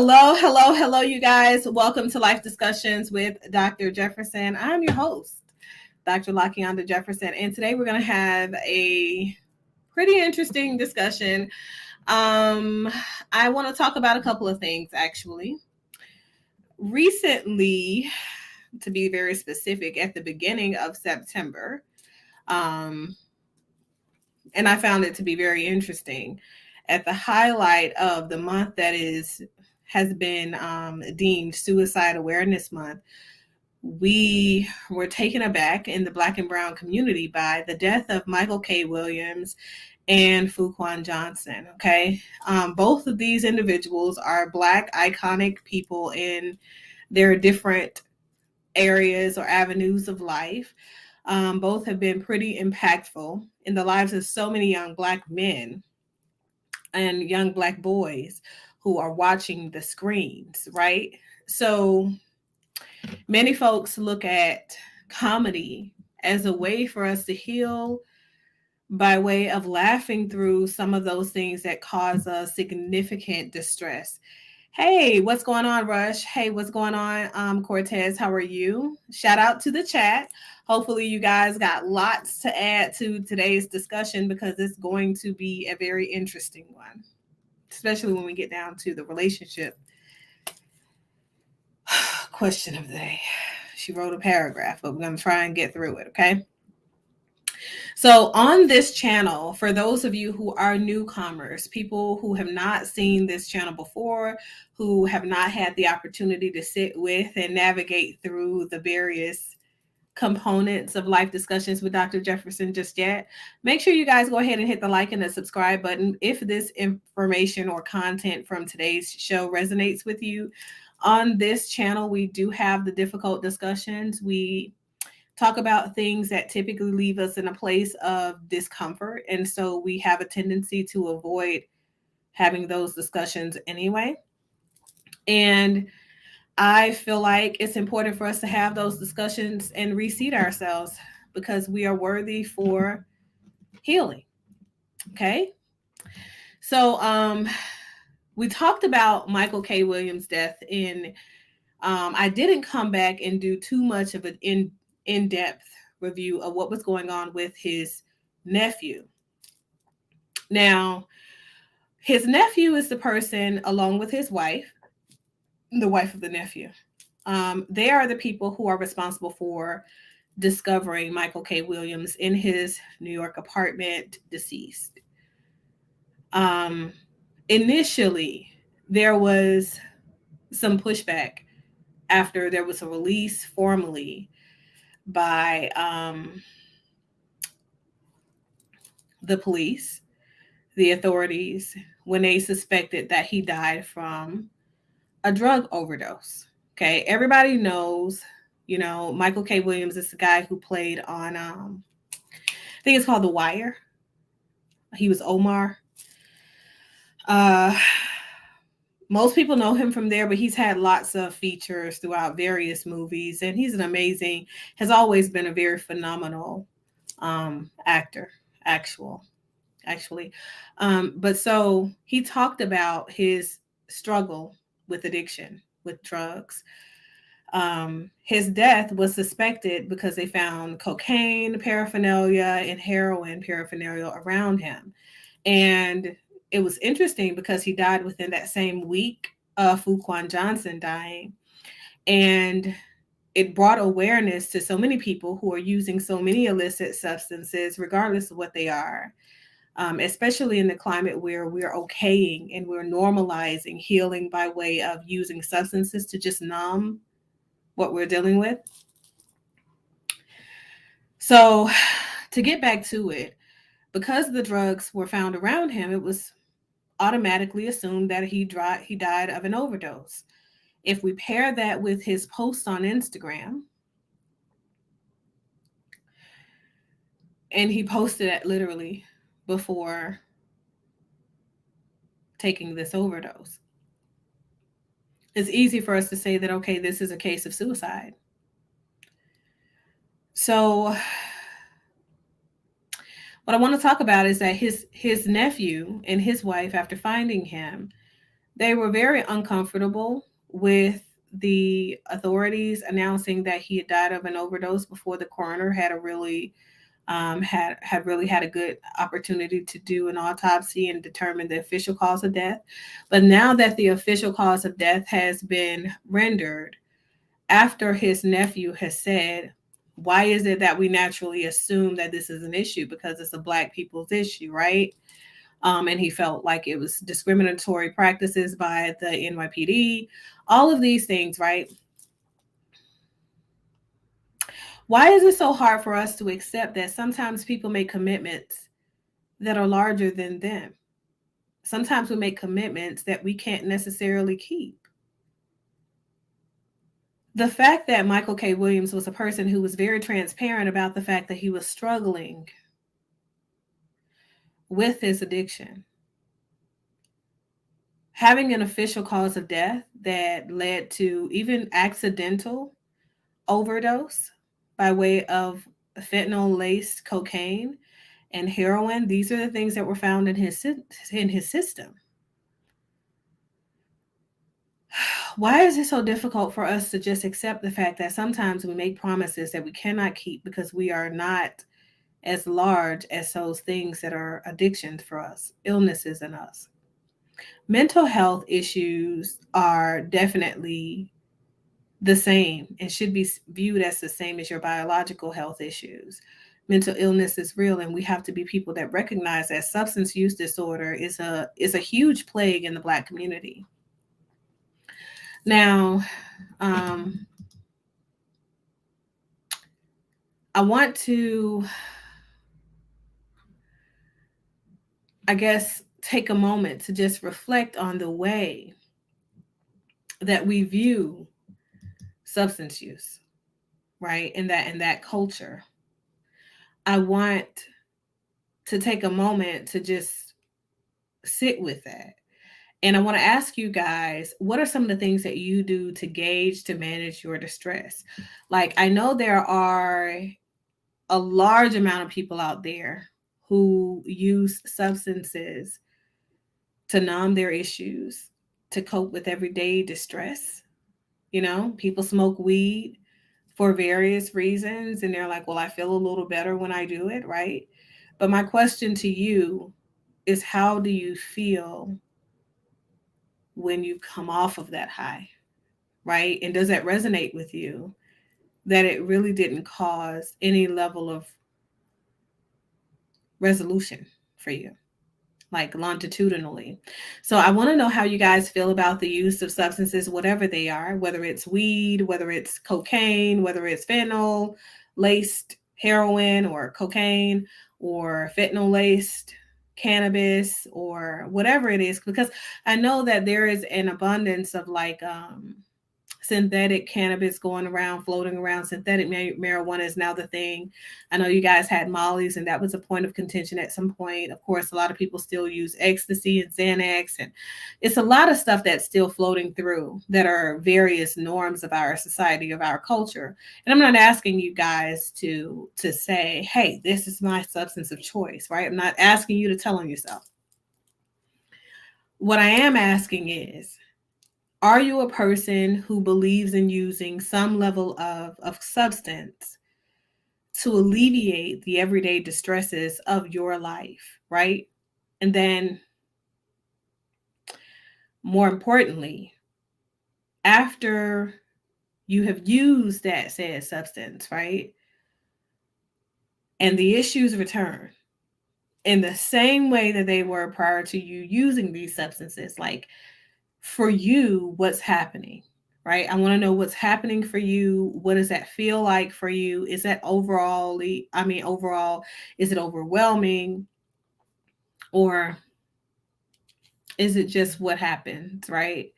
Hello, you guys. Welcome to Life Discussions with Dr. Jefferson. I'm your host, Dr. DocLQJ Jefferson, and today we're going to have a pretty interesting discussion. I want to talk about a couple of things, actually. Recently, to be very specific, at the beginning of September, and I found it to be very interesting, at the highlight of the month that has been deemed Suicide Awareness Month, we were taken aback in the Black and Brown community by the death of Michael K. Williams and Fuquan Johnson. Okay, both of these individuals are Black iconic people in their different areas or avenues of life. Both have been pretty impactful in the lives of so many young Black men and young Black boys who are watching the screens, right? So many folks look at comedy as a way for us to heal by way of laughing through some of those things that cause us significant distress. Hey, what's going on, Rush? Hey, what's going on, Cortez? How are you? Shout out to the chat. Hopefully you guys got lots to add to today's discussion because it's going to be a very interesting one, especially when we get down to the relationship question of the day. She wrote a paragraph, but we're going to try and get through it, okay? So on this channel, for those of you who are newcomers, people who have not seen this channel before, who have not had the opportunity to sit with and navigate through the various components of Life Discussions with Dr. Jefferson just yet, make sure you guys go ahead and hit the like and the subscribe button if this information or content from today's show resonates with you. On this channel, we do have the difficult discussions. We talk about things that typically leave us in a place of discomfort, and so we have a tendency to avoid having those discussions anyway. And I feel like it's important for us to have those discussions and reseat ourselves because we are worthy for healing. Okay. So we talked about Michael K. Williams' death in I didn't come back and do too much of an in-depth review of what was going on with his nephew. Now, his nephew is the person, along with his wife, the wife of the nephew. They are the people who are responsible for discovering Michael K. Williams in his New York apartment, deceased. Initially, there was some pushback after there was a release formally by the police, the authorities, when they suspected that he died from a drug overdose. Okay, everybody knows, Michael K. Williams is the guy who played on, I think it's called The Wire. He was Omar. Most people know him from there, but he's had lots of features throughout various movies, and he's has always been a very phenomenal actor, actually. But so he talked about his struggle with addiction, with drugs. His death was suspected because they found cocaine paraphernalia and heroin paraphernalia around him. And it was interesting because he died within that same week of Fuquan Johnson dying. And it brought awareness to so many people who are using so many illicit substances, regardless of what they are, especially in the climate where we're okaying and we're normalizing healing by way of using substances to just numb what we're dealing with. So to get back to it, because the drugs were found around him, it was automatically assumed that he died of an overdose. If we pair that with his post on Instagram, and he posted it literally before taking this overdose, it's easy for us to say that, okay, this is a case of suicide. So what I want to talk about is that his nephew and his wife, after finding him, They were very uncomfortable with the authorities announcing that he had died of an overdose before the coroner had a really had really had a good opportunity to do an autopsy and determine the official cause of death. But now that the official cause of death has been rendered, after his nephew has said, why is it that we naturally assume that this is an issue? Because it's a Black people's issue, right? And he felt like it was discriminatory practices by the NYPD, all of these things, right? Why is it so hard for us to accept that sometimes people make commitments that are larger than them? Sometimes we make commitments that we can't necessarily keep. The fact that Michael K. Williams was a person who was very transparent about the fact that he was struggling with his addiction, having an official cause of death that led to even accidental overdose by way of fentanyl laced cocaine and heroin, these are the things that were found in his system. Why is it so difficult for us to just accept the fact that sometimes we make promises that we cannot keep because we are not as large as those things that are addictions for us, illnesses in us? Mental health issues are definitely the same and should be viewed as the same as your biological health issues. Mental illness is real, and we have to be people that recognize that substance use disorder is a huge plague in the Black community. Now, I want to, I guess, take a moment to just reflect on the way that we view substance use, right? In that culture. I want to take a moment to just sit with that. And I want to ask you guys, what are some of the things that you do to gauge, to manage your distress? Like, I know there are a large amount of people out there who use substances to numb their issues, to cope with everyday distress. You know, people smoke weed for various reasons, and they're like, well, I feel a little better when I do it, right? But my question to you is, how do you feel when you come off of that high, right? And does that resonate with you, that it really didn't cause any level of resolution for you, like longitudinally? So I want to know how you guys feel about the use of substances, whatever they are, whether it's weed, whether it's cocaine, whether it's fentanyl laced heroin or cocaine, or fentanyl laced cannabis, or whatever it is, because I know that there is an abundance of like synthetic cannabis going around, floating around. Synthetic marijuana is now the thing. I know you guys had Molly's, and that was a point of contention at some point. Of course, a lot of people still use ecstasy and Xanax, and it's a lot of stuff that's still floating through that are various norms of our society, of our culture. And I'm not asking you guys to say, hey, this is my substance of choice, right? I'm not asking you to tell on yourself. What I am asking is, are you a person who believes in using some level of substance to alleviate the everyday distresses of your life, right? And then, more importantly, after you have used that said substance, right? And the issues return in the same way that they were prior to you using these substances, like, for you, what's happening, right? I want to know what's happening for you. What does that feel like for you? Is that overall, is it overwhelming? Or is it just what happens, right?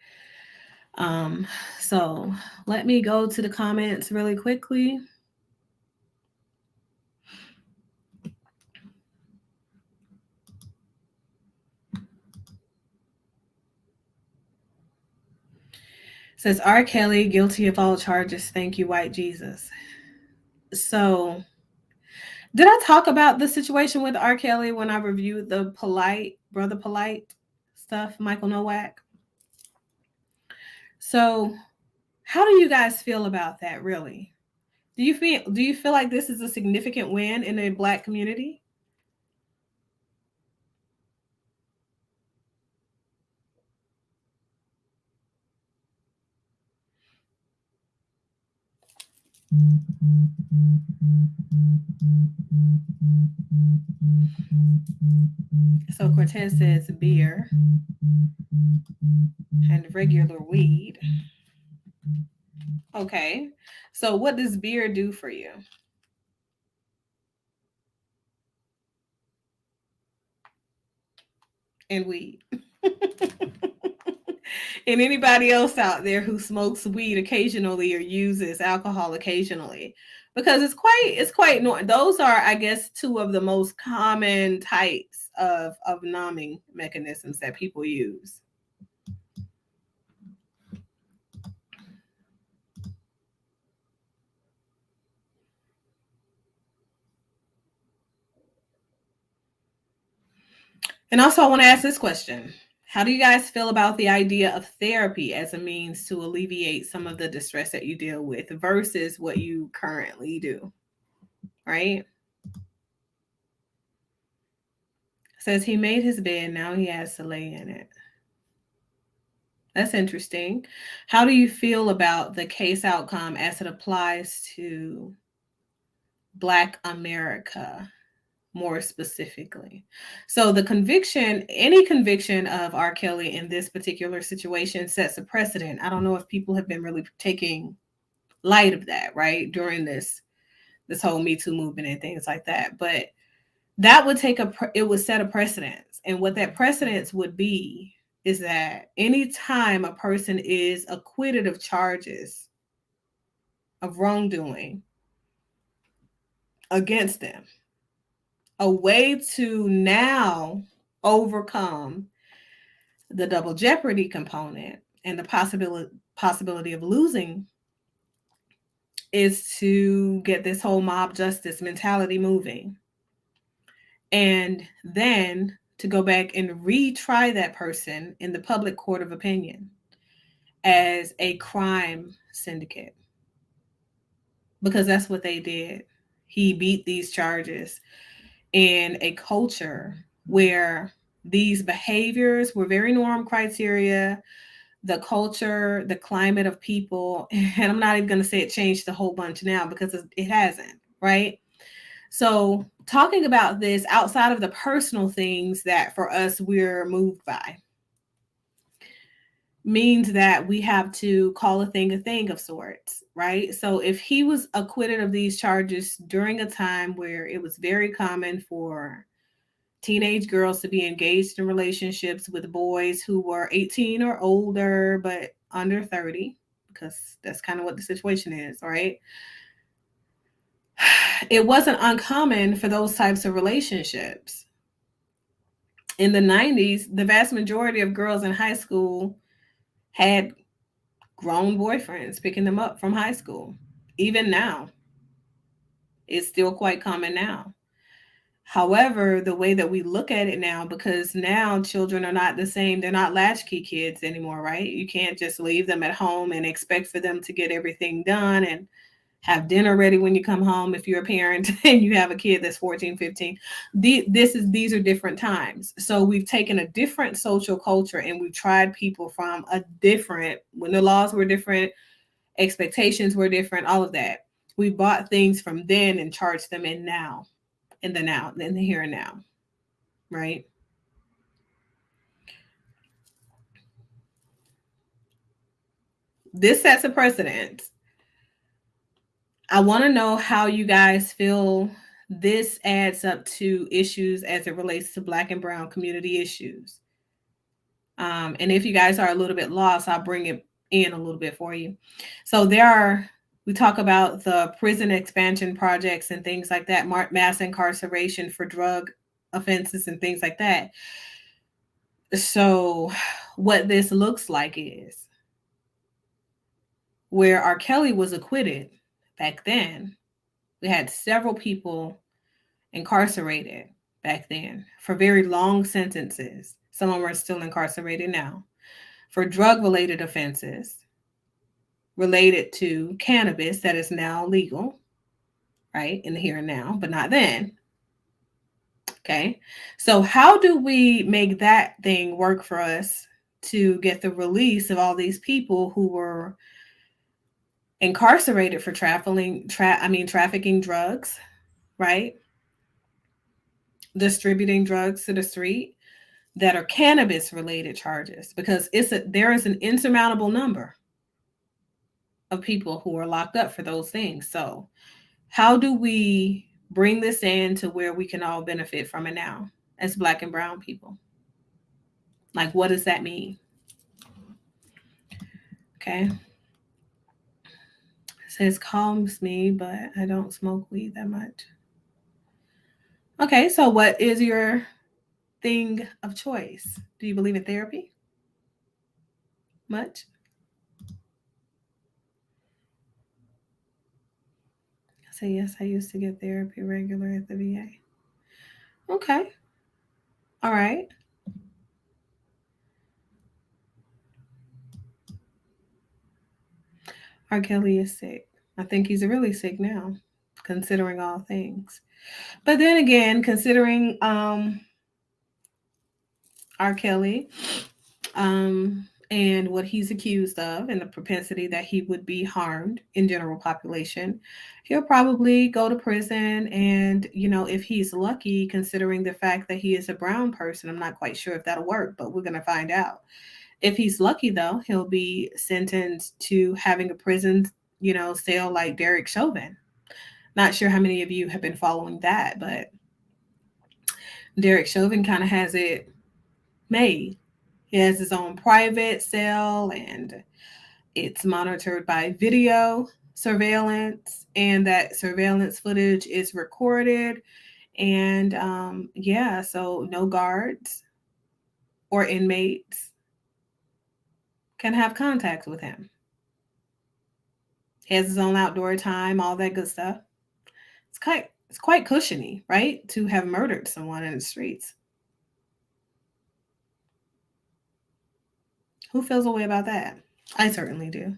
So let me go to the comments really quickly. Says R. Kelly, guilty of all charges. Thank you, white Jesus. So, did I talk about the situation with R. Kelly when I reviewed the Brother Polite stuff, Michael Nowak? So, how do you guys feel about that, really? Do you feel like this is a significant win in the Black community? So Cortez says beer and regular weed. Okay. So what does beer do for you? And weed. And anybody else out there who smokes weed occasionally or uses alcohol occasionally, because it's quite those are, I guess, two of the most common types of numbing mechanisms that people use. And also, I want to ask this question: how do you guys feel about the idea of therapy as a means to alleviate some of the distress that you deal with versus what you currently do? Right? Says he made his bed, now he has to lay in it. That's interesting. How do you feel about the case outcome as it applies to Black America more specifically? So, the conviction, any conviction of R. Kelly in this particular situation sets a precedent. I don't know if people have been really taking light of that, right, during this whole Me Too movement and things like that. But that would it would set a precedence. And what that precedence would be is that anytime a person is acquitted of charges of wrongdoing against them, a way to now overcome the double jeopardy component and the possibility of losing is to get this whole mob justice mentality moving. And then to go back and retry that person in the public court of opinion as a crime syndicate, because that's what they did. He beat these charges in a culture where these behaviors were very norm criteria, the culture, the climate of people, and I'm not even going to say it changed a whole bunch now because it hasn't, right? So, talking about this outside of the personal things that for us we're moved by means that we have to call a thing of sorts, right? So, if he was acquitted of these charges during a time where it was very common for teenage girls to be engaged in relationships with boys who were 18 or older, but under 30, because that's kind of what the situation is, right? It wasn't uncommon for those types of relationships. In the 90s, the vast majority of girls in high school had grown boyfriends picking them up from high school. Even now, it's still quite common now. However, the way that we look at it now, because now children are not the same, they're not latchkey kids anymore, right? You can't just leave them at home and expect for them to get everything done and have dinner ready when you come home if you're a parent and you have a kid that's 14, 15. These are different times. So we've taken a different social culture and we've tried people from a different, when the laws were different, expectations were different, all of that. We bought things from then and charged them in the here and now, right? This sets a precedent. I want to know how you guys feel this adds up to issues as it relates to Black and Brown community issues. And if you guys are a little bit lost, I'll bring it in a little bit for you. So we talk about the prison expansion projects and things like that, mass incarceration for drug offenses and things like that. So what this looks like is where R. Kelly was acquitted back then, we had several people incarcerated back then for very long sentences. Some of them are still incarcerated now for drug related offenses. related to cannabis that is now legal, right, in the here and now, but not then. Okay. So, how do we make that thing work for us to get the release of all these people who were incarcerated for trafficking drugs, right? Distributing drugs to the street that are cannabis related charges, because there is an insurmountable number of people who are locked up for those things. So, how do we bring this in to where we can all benefit from it now as Black and brown people? Like, what does that mean? Okay. It says calms me, but I don't smoke weed that much. Okay, so what is your thing of choice? Do you believe in therapy? Much? I say yes, I used to get therapy regular at the VA. Okay. All right. R. Kelly is sick. I think he's really sick now, considering all things. But then again, considering R. Kelly, and what he's accused of and the propensity that he would be harmed in general population, he'll probably go to prison. And, if he's lucky, considering the fact that he is a brown person, I'm not quite sure if that'll work, but we're going to find out. If he's lucky, though, he'll be sentenced to having a prison, cell like Derek Chauvin. Not sure how many of you have been following that, but Derek Chauvin kind of has it made. He has his own private cell, and it's monitored by video surveillance, and that surveillance footage is recorded. And yeah, so no guards or inmates can have contact with him. He has his own outdoor time, all that good stuff. It's quite cushiony, right? To have murdered someone in the streets. Who feels a way about that? I certainly do.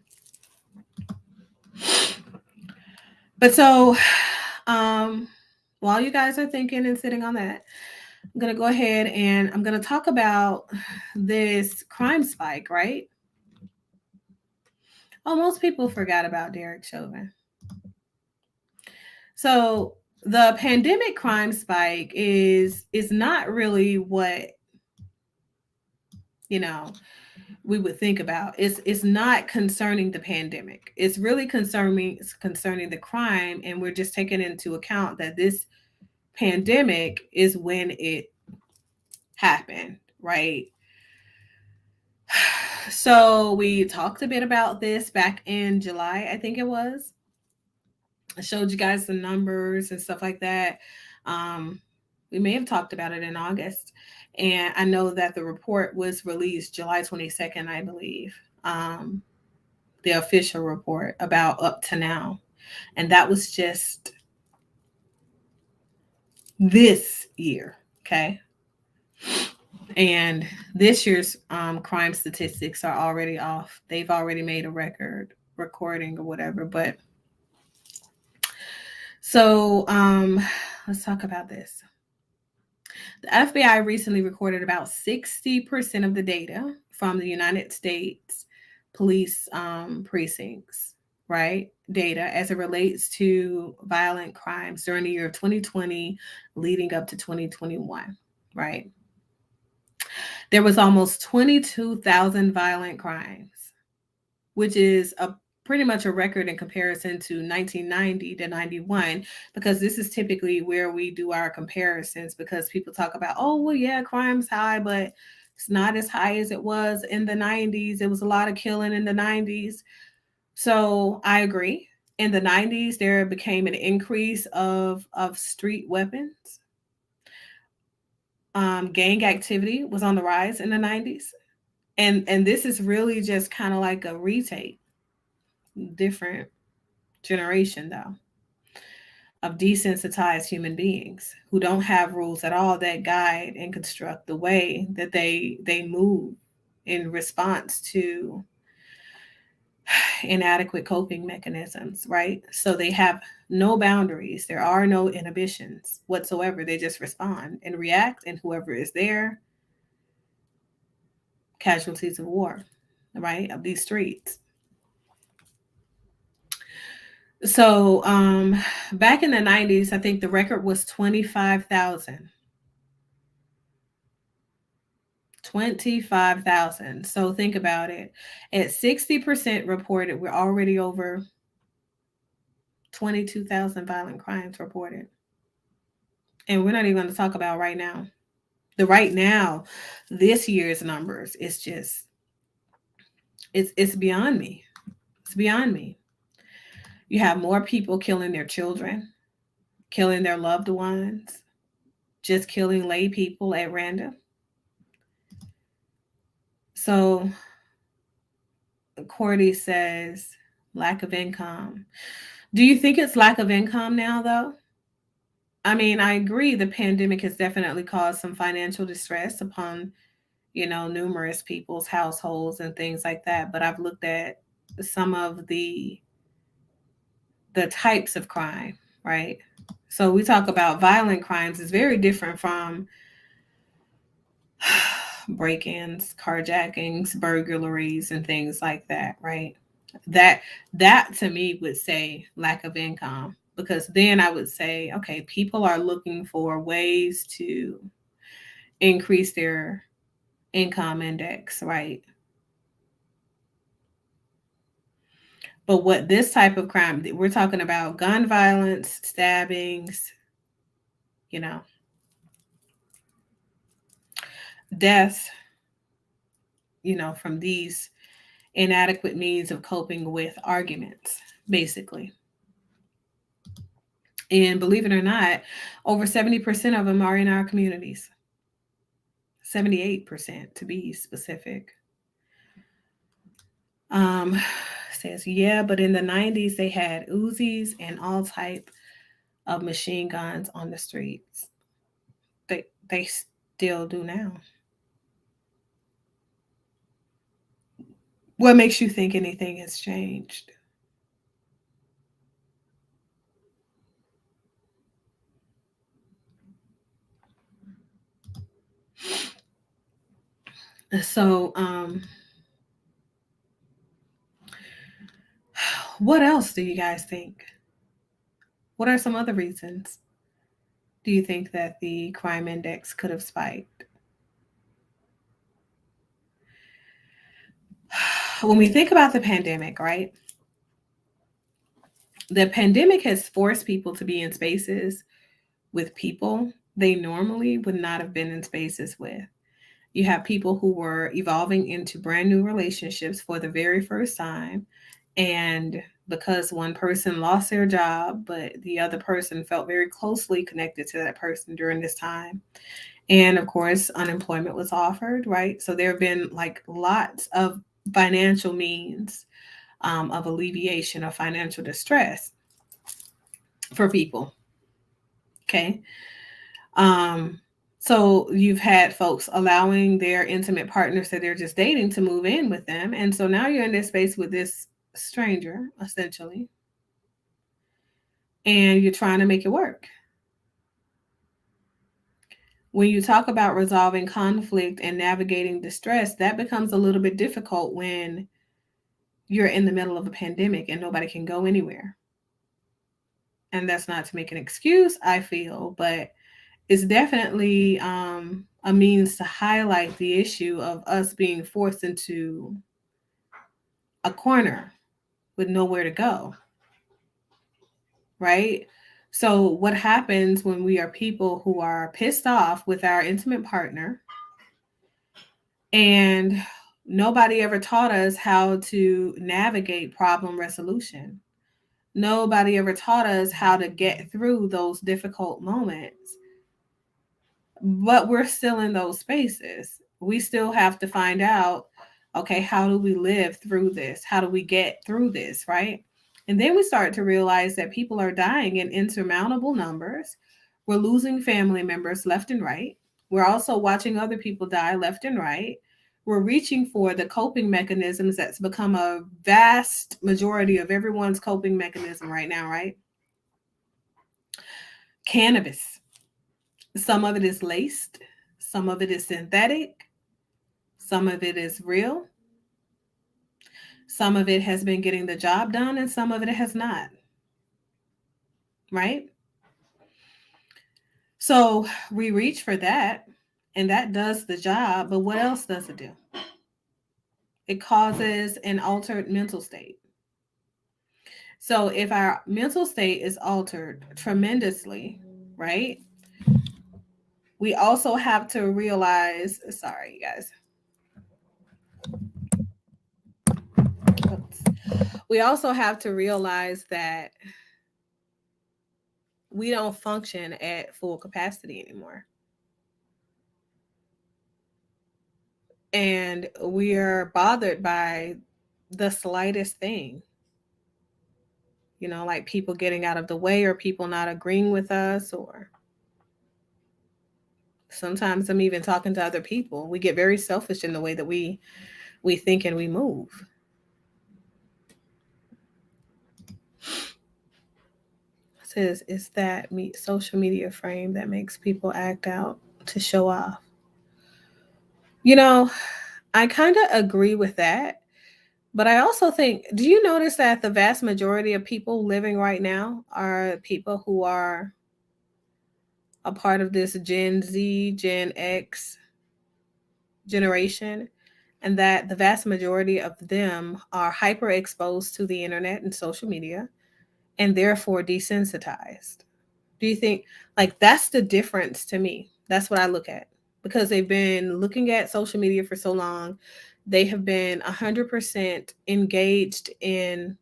But so, while you guys are thinking and sitting on that, I'm going to go ahead and I'm going to talk about this crime spike, right? Oh, most people forgot about Derek Chauvin. So the pandemic crime spike is not really what, we would think about. It's not concerning the pandemic. It's really concerning the crime, and we're just taking into account that this pandemic is when it happened, right? So we talked a bit about this back in July, I think it was. I showed you guys the numbers and stuff like that. We may have talked about it in August. And I know that the report was released July 22nd, I believe. The official report about up to now. And that was just this year, okay? And this year's crime statistics are already off. They've already made a recording or whatever. But so let's talk about this. The FBI recently recorded about 60% of the data from the United States police precincts, right? Data as it relates to violent crimes during the year of 2020 leading up to 2021, right? There was almost 22,000 violent crimes, which is pretty much a record in comparison to 1990 to 91, because this is typically where we do our comparisons, because people talk about, oh, well, yeah, crime's high, but it's not as high as it was in the 90s. It was a lot of killing in the 90s. So I agree. In the 90s, there became an increase of street weapons. Gang activity was on the rise in the 90s. And this is really just kind of like a retake. Different generation, though, of desensitized human beings who don't have rules at all that guide and construct the way that they move in response to inadequate coping mechanisms, right? So they have no boundaries. There are no inhibitions whatsoever. They just respond and react, and whoever is there, casualties of war, right? Of these streets. So back in the 90s, I think the record was 25,000. 25,000. So think about it. At 60% reported, we're already over 22,000 violent crimes reported. And we're not even going to talk about right now. The right now, this year's numbers, it's just, it's beyond me. It's beyond me. You have more people killing their children, killing their loved ones, just killing lay people at random. So Cordy says, lack of income. Do you think it's lack of income now, though? I mean, I agree the pandemic has definitely caused some financial distress upon, numerous people's households and things like that. But I've looked at some of the types of crime, right? So we talk about violent crimes is very different from break-ins, carjackings, burglaries, and things like that, right? That to me would say lack of income, because then I would say, okay, people are looking for ways to increase their income index, right? But what this type of crime, we're talking about gun violence, stabbings, you know, deaths, from these inadequate means of coping with arguments, basically. And believe it or not, over 70% of them are in our communities. 78% to be specific. Um, says, yeah, but in the 90s, they had Uzis and all type of machine guns on the streets. They still do now. What makes you think anything has changed? So, what else do you guys think? What are some other reasons do you think that the crime index could have spiked? When we think about the pandemic, right? The pandemic has forced people to be in spaces with people they normally would not have been in spaces with. You have people who were evolving into brand new relationships for the very first time. And because one person lost their job, but the other person felt very closely connected to that person during this time. And of course, unemployment was offered, right? So there have been like lots of financial means of alleviation of financial distress for people. Okay. Um, so you've had folks allowing their intimate partners that they're just dating to move in with them. And so now you're in this space with this stranger, essentially, and you're trying to make it work. When you talk about resolving conflict and navigating distress, that becomes a little bit difficult when you're in the middle of a pandemic and nobody can go anywhere. And that's not to make an excuse, I feel, but it's definitely a means to highlight the issue of us being forced into a corner with nowhere to go, right? So, what happens when we are people who are pissed off with our intimate partner and nobody ever taught us how to navigate problem resolution? Nobody ever taught us how to get through those difficult moments. But we're still in those spaces. We still have to find out, okay, how do we live through this? How do we get through this, right? And then we start to realize that people are dying in insurmountable numbers. We're losing family members left and right. We're also watching other people die left and right. We're reaching for the coping mechanisms that's become a vast majority of everyone's coping mechanism right now, right? Cannabis. Some of it is laced, some of it is synthetic, some of it is real, some of it has been getting the job done, and some of it has not, right? So we reach for that, and that does the job, but what else does it do? It causes an altered mental state. So if our mental state is altered tremendously, right? We also have to realize, sorry, you guys. Oops. We also have to realize that we don't function at full capacity anymore. And we are bothered by the slightest thing, like people getting out of the way or people not agreeing with us, or sometimes I'm even talking to other people. We get very selfish in the way that we think and we move. It says it's that social media frame that makes people act out to show off. I kind of agree with that. But I also think, do you notice that the vast majority of people living right now are people who are a part of this Gen Z, Gen X generation, and that the vast majority of them are hyper exposed to the internet and social media and therefore desensitized? Do you think, like, that's the difference to me? That's what I look at, because they've been looking at social media for so long. They have been 100% engaged in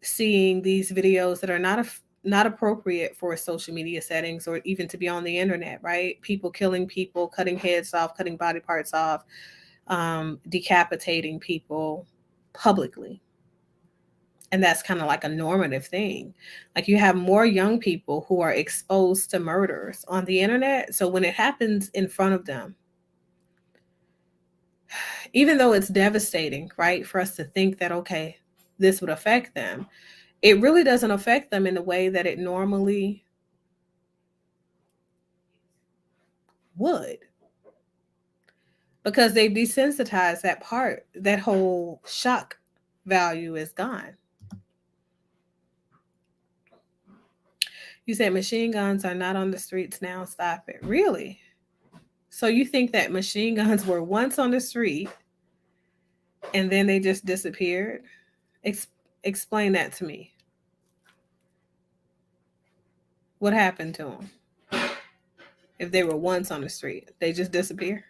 seeing these videos that are not appropriate for social media settings or even to be on the internet, right? People killing people, cutting heads off, cutting body parts off, decapitating people publicly. And that's kind of like a normative thing. Like, you have more young people who are exposed to murders on the internet. So when it happens in front of them, even though it's devastating, right, for us to think that, okay, this would affect them, it really doesn't affect them in the way that it normally would, because they've desensitized that part. That whole shock value is gone. You said machine guns are not on the streets now. Stop it. Really? So you think that machine guns were once on the street and then they just disappeared? Explain that to me. What happened to them? If they were once on the street, they just disappear?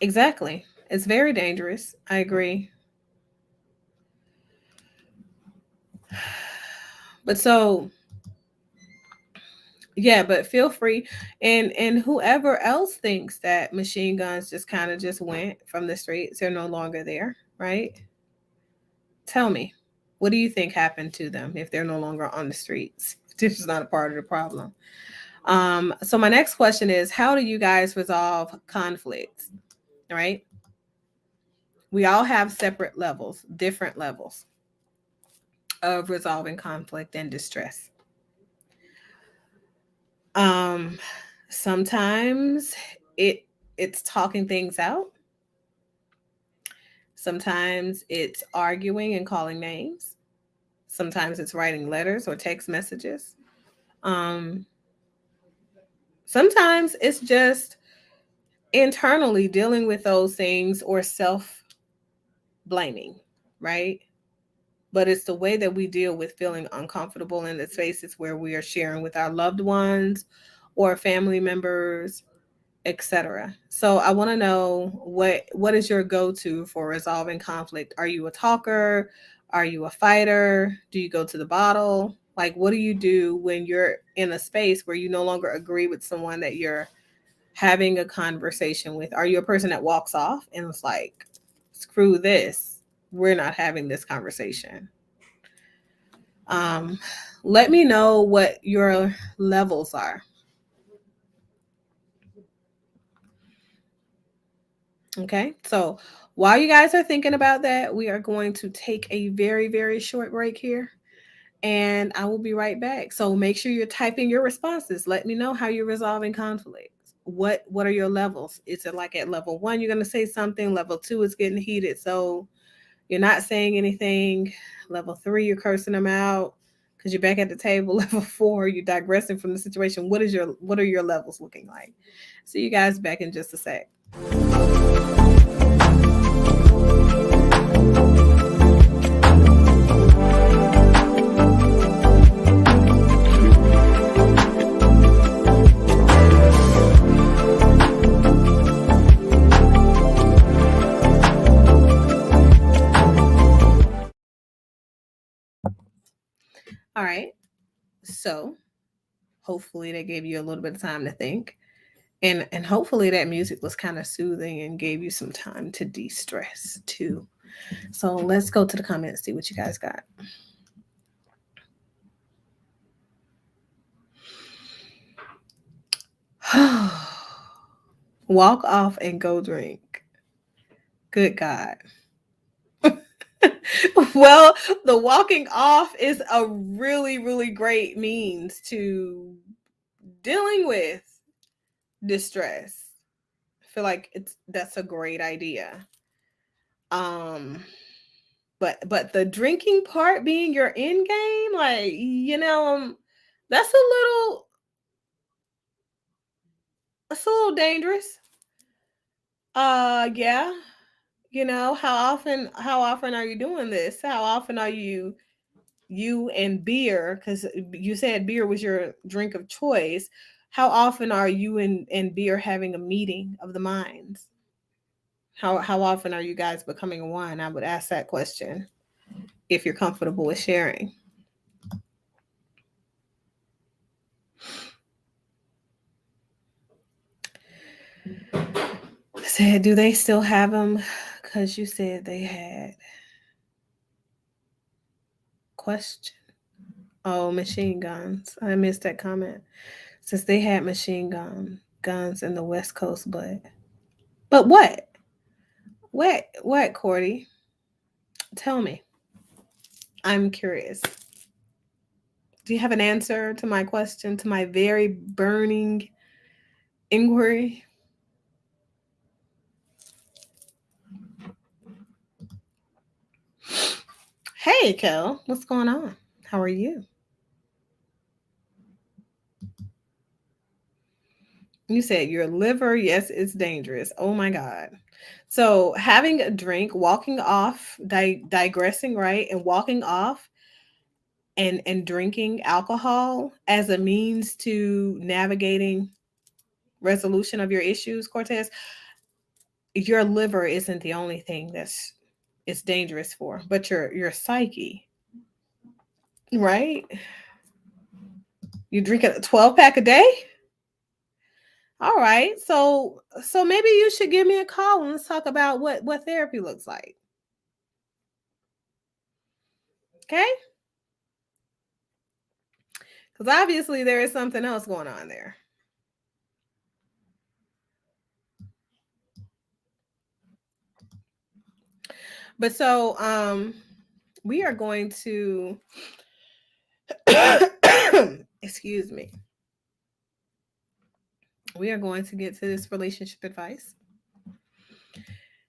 Exactly. It's very dangerous. I agree. But so, yeah, but feel free, and whoever else thinks that machine guns just kind of just went from the streets, they're no longer there, right? Tell me, what do you think happened to them if they're no longer on the streets? This is not a part of the problem. So my next question is, how do you guys resolve conflicts? Right? We all have separate levels, different levels of resolving conflict and distress. Um, Sometimes it's talking things out. Sometimes it's arguing and calling names. Sometimes it's writing letters or text messages. Um, Sometimes it's just internally dealing with those things or self blaming, right? But it's the way that we deal with feeling uncomfortable in the spaces where we are sharing with our loved ones or family members, etc. So I want to know, what is your go-to for resolving conflict? Are you a talker? Are you a fighter? Do you go to the bottle? Like, what do you do when you're in a space where you no longer agree with someone that you're having a conversation with? Are you a person that walks off and is like, screw this, we're not having this conversation? Um, Let me know what your levels are. Okay, so while you guys are thinking about that, we are going to take a very, very short break here, and I will be right back. So make sure you're typing your responses. Let me know how you're resolving conflicts. What are your levels? Is it like at level 1 you're going to say something, level 2 is getting heated, so you're not saying anything, level 3 you're cursing them out because you're back at the table, level 4 you're digressing from the situation. What are your levels looking like? See you guys back in just a sec. All right. So hopefully that gave you a little bit of time to think. And hopefully that music was kind of soothing and gave you some time to de-stress too. So let's go to the comments, see what you guys got. Walk off and go drink. Good God. Well, the walking off is a really, really great means to dealing with distress. I feel like that's a great idea. Um, but the drinking part being your end game, like that's a little dangerous. Yeah. How often are you doing this? How often are you and beer, because you said beer was your drink of choice. How often are you and beer having a meeting of the minds? How often are you guys becoming one? I would ask that question if you're comfortable with sharing. I said, do they still have them? Because you said they had. Question. Oh, machine guns. I missed that comment. Since they had machine guns in the West Coast, but what? What, Cordy? Tell me. I'm curious. Do you have an answer to my question, to my very burning inquiry? Hey, Kel, what's going on? How are you? You said your liver, yes, it's dangerous. Oh my God. So having a drink, walking off, digressing, right? And walking off and drinking alcohol as a means to navigating resolution of your issues, Cortez, your liver isn't the only thing that's it's dangerous for, but your psyche, right? You drink a 12-pack a day? All right. So maybe you should give me a call and let's talk about what therapy looks like. Okay? Because obviously there is something else going on there. But so we are going to excuse me. We are going to get to this relationship advice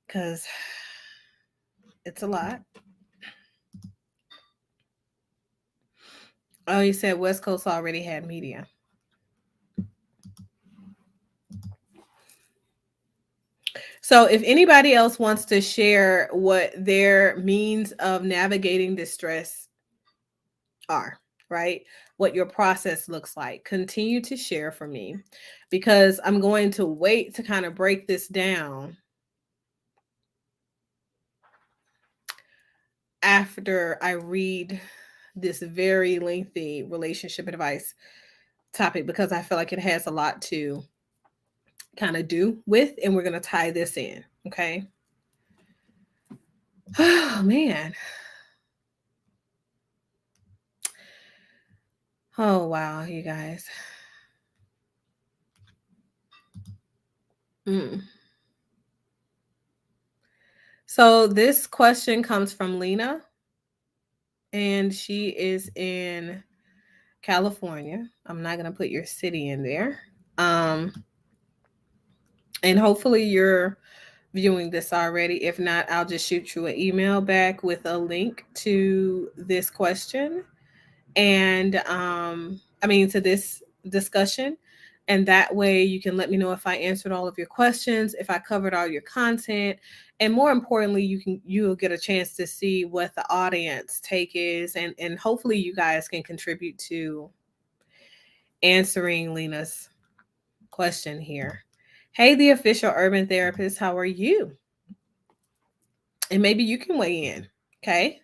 because it's a lot. Oh, you said West Coast already had media. So if anybody else wants to share what their means of navigating distress are, right? What your process looks like, continue to share for me because I'm going to wait to kind of break this down after I read this very lengthy relationship advice topic because I feel like it has a lot to kind of do with, and we're going to tie this in. Okay. Oh, man. Oh, wow, you guys. Mm. So this question comes from Lena, and she is in California. I'm not going to put your city in there. Um, and hopefully you're viewing this already. If not, I'll just shoot you an email back with a link to this question and to this discussion. And that way you can let me know if I answered all of your questions, if I covered all your content, and more importantly, you'll get a chance to see what the audience take is, and hopefully you guys can contribute to answering Lena's question here. Hey, the official urban therapist, how are you? And maybe you can weigh in. Okay.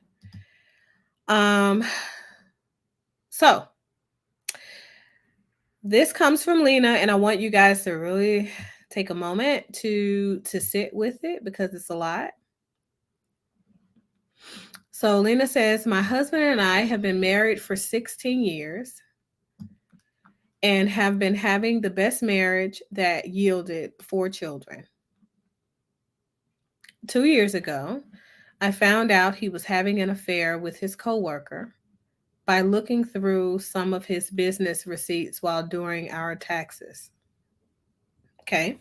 Um, so this comes from Lena, and I want you guys to really take a moment to sit with it because it's a lot. So Lena says, my husband and I have been married for 16 years and have been having the best marriage that yielded 4 children. 2 years ago, I found out he was having an affair with his coworker by looking through some of his business receipts while doing our taxes. Okay.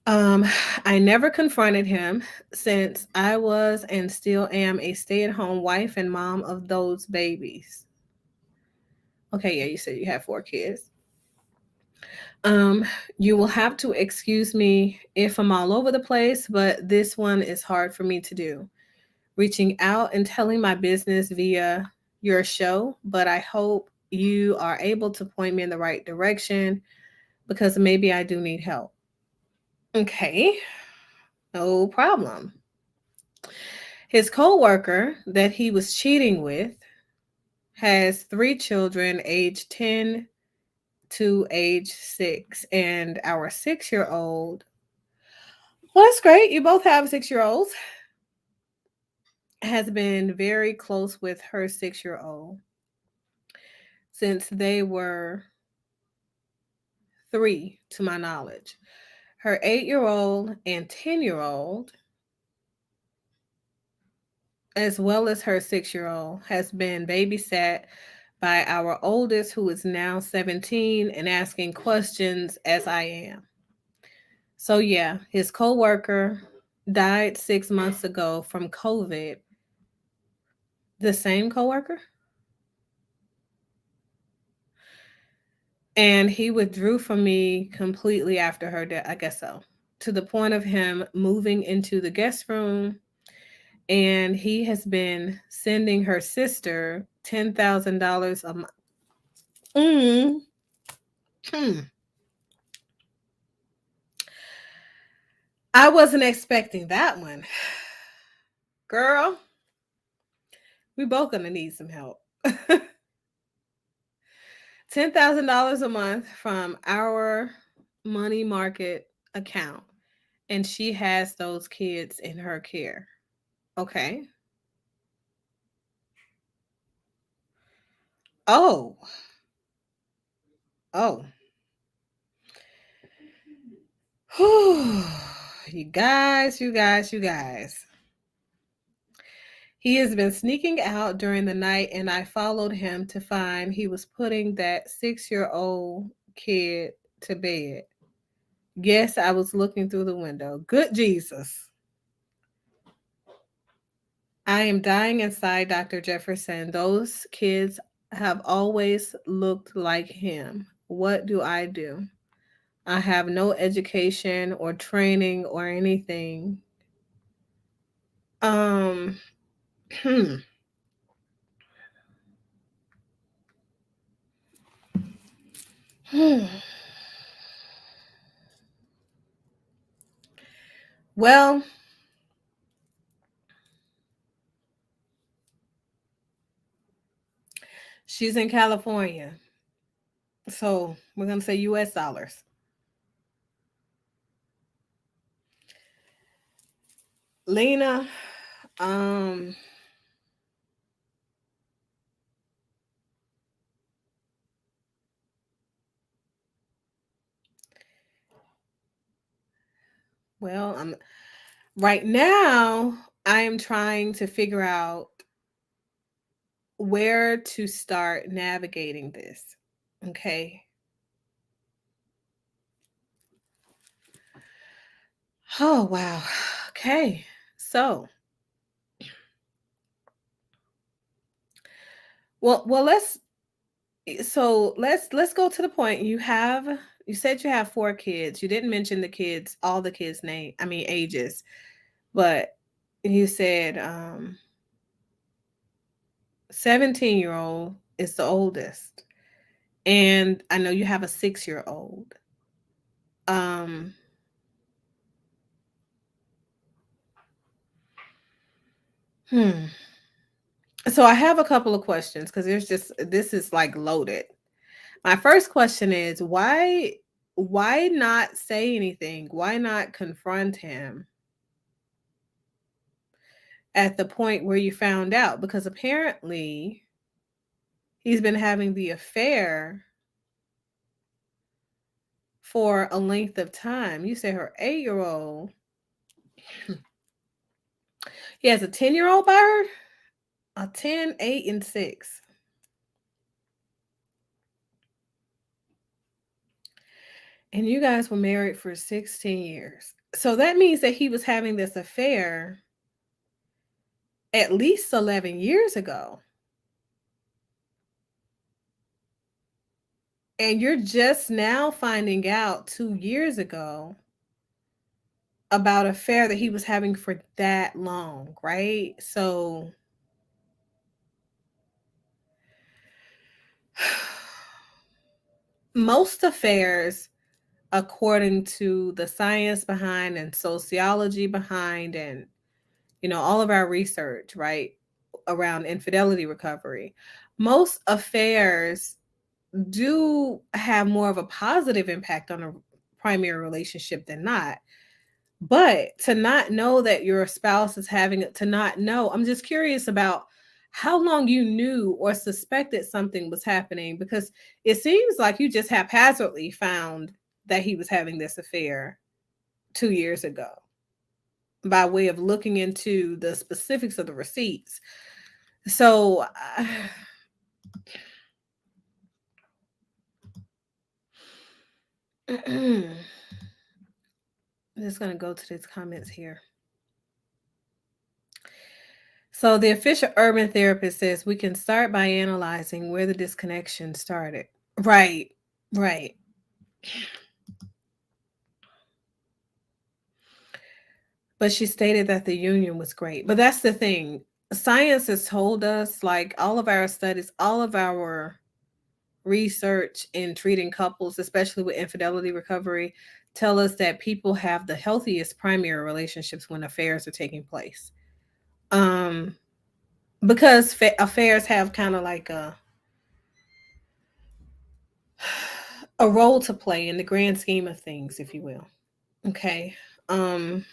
Um, I never confronted him since I was and still am a stay-at-home wife and mom of those babies. Okay, yeah, you said you have 4 kids. Um, you will have to excuse me if I'm all over the place, but this one is hard for me to do. Reaching out and telling my business via your show, but I hope you are able to point me in the right direction because maybe I do need help. Okay, no problem. His coworker that he was cheating with has 3 children aged 10 to age 6, and our 6-year-old. Well, that's great. You both have 6-year-olds. Has been very close with her 6-year-old since they were 3, to my knowledge. Her 8-year-old and 10-year-old, as well as her 6-year-old, has been babysat by our oldest, who is now 17 and asking questions as I am. So yeah, his coworker died 6 months ago from COVID. The same coworker? And he withdrew from me completely after her death, I guess so, to the point of him moving into the guest room. And he has been sending her sister $10,000 a month. Mm. I wasn't expecting that one. Girl, we both gonna need some help. $10,000 a month from our money market account. And she has those kids in her care. Okay. Oh. Oh. Whew. You guys, you guys, you guys. He has been sneaking out during the night, and I followed him to find he was putting that 6-year-old kid to bed. Yes, I was looking through the window. Good Jesus. I am dying inside, Dr. Jefferson. Those kids have always looked like him. What do I do? I have no education or training or anything. Hmm. Well, she's in California. So we're going to say US dollars. Lena, um, well, Right now, I am trying to figure out where to start navigating this. Okay. Oh, wow. Okay. So, let's let's go to the point. You said you have 4 kids. You didn't mention the kids, all the kids' name, I mean ages, but you said 17-year-old is the oldest. And I know you have a 6-year-old. Um hmm. So I have a couple of questions because this is like loaded. My first question is why not say anything? Why not confront him at the point where you found out? Because apparently he's been having the affair for a length of time. You say her 8-year-old. He has a 10-year-old by her? A 10, 8, and 6. And you guys were married for 16 years. So that means that he was having this affair at least 11 years ago. And you're just now finding out 2 years ago about an affair that he was having for that long, right? So most affairs, according to the science behind and sociology behind and all of our research, right, around infidelity recovery, most affairs do have more of a positive impact on a primary relationship than not. But to not know that your spouse is having it, to not know, I'm just curious about how long you knew or suspected something was happening, because it seems like you just haphazardly found that he was having this affair 2 years ago by way of looking into the specifics of the receipts. So I'm just going to go to these comments here. So the official urban therapist says we can start by analyzing where the disconnection started. Right, right. But she stated that the union was great. But that's the thing. Science has told us, like all of our studies, all of our research in treating couples, especially with infidelity recovery, tell us that people have the healthiest primary relationships when affairs are taking place. Um, because affairs have kind of like a role to play in the grand scheme of things, if you will. Okay. Um,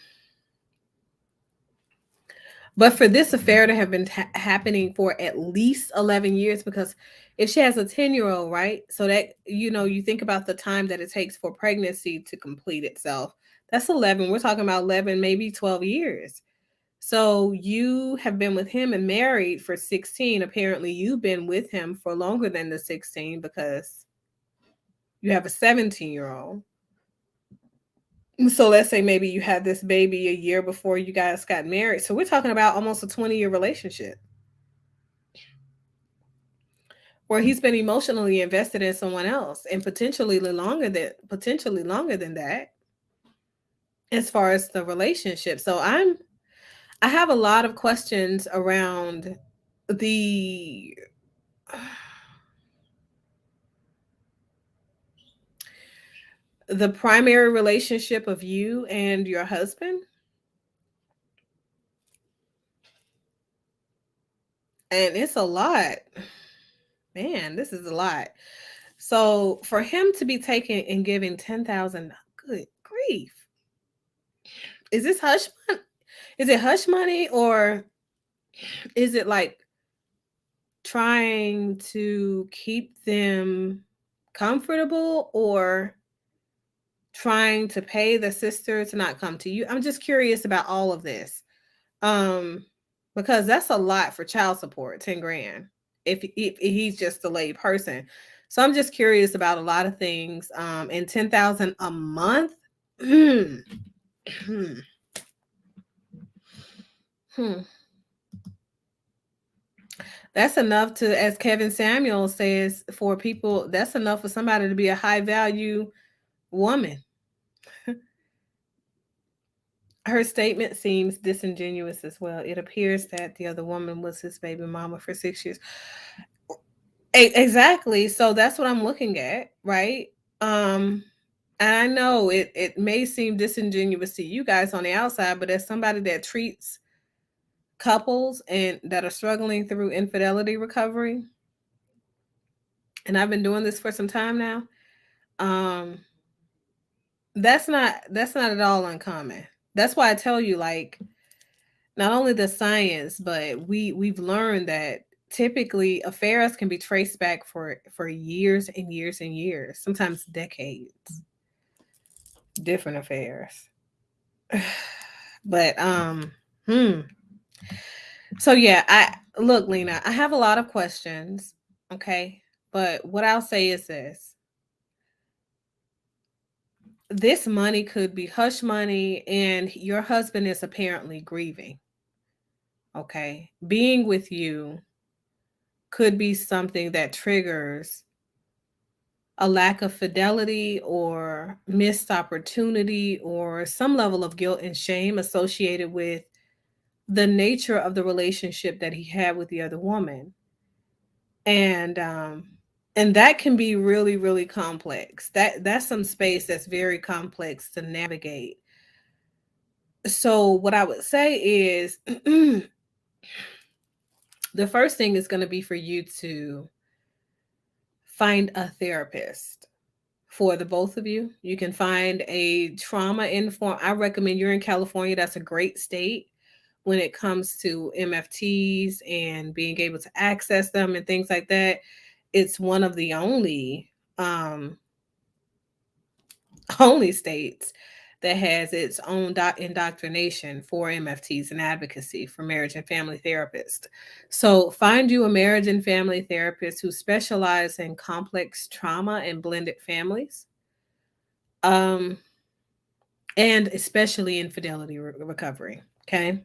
but for this affair to have been happening for at least 11 years, because if she has a 10-year-old, right? So that, you think about the time that it takes for pregnancy to complete itself. That's 11. We're talking about 11, maybe 12 years. So you have been with him and married for 16. Apparently, you've been with him for longer than the 16 because you have a 17-year-old. So let's say maybe you had this baby a year before you guys got married. So we're talking about almost a 20-year relationship where he's been emotionally invested in someone else, and potentially longer than that as far as the relationship. So I have a lot of questions around the the primary relationship of you and your husband. And it's a lot. Man, this is a lot. So for him to be taking and giving 10,000, good grief. Is this hush money? Is it hush money, or is it like trying to keep them comfortable, or trying to pay the sister to not come to you. I'm just curious about all of this. Because that's a lot for child support, 10 grand. If he's just a lay person. So I'm just curious about a lot of things. And 10,000 a month. Hmm. That's enough to, as Kevin Samuel says, for people, that's enough for somebody to be a high value woman. Her statement seems disingenuous as well. It appears that the other woman was his baby mama for 6 years. Exactly. So that's what I'm looking at, right? And I know it may seem disingenuous to you guys on the outside, but as somebody that treats couples and that are struggling through infidelity recovery, and I've been doing this for some time now, um, that's not at all uncommon. That's why I tell you, like, not only the science, but we've learned that typically affairs can be traced back for years and years and years, sometimes decades. Different affairs. But so yeah, I look, Lena, I have a lot of questions, okay? But what I'll say is this money could be hush money, and your husband is apparently grieving. Okay. Being with you could be something that triggers a lack of fidelity or missed opportunity or some level of guilt and shame associated with the nature of the relationship that he had with the other woman. And that can be really, really complex. That's some space that's very complex to navigate. So what I would say is the first thing is going to be for you to find a therapist for the both of you. You can find a trauma informed. I recommend, you're in California. That's a great state when it comes to MFTs and being able to access them and things like that. It's one of the only states that has its own indoctrination for MFTs and advocacy for marriage and family therapists. So find you a marriage and family therapist who specialize in complex trauma and blended families, and especially infidelity recovery. Okay.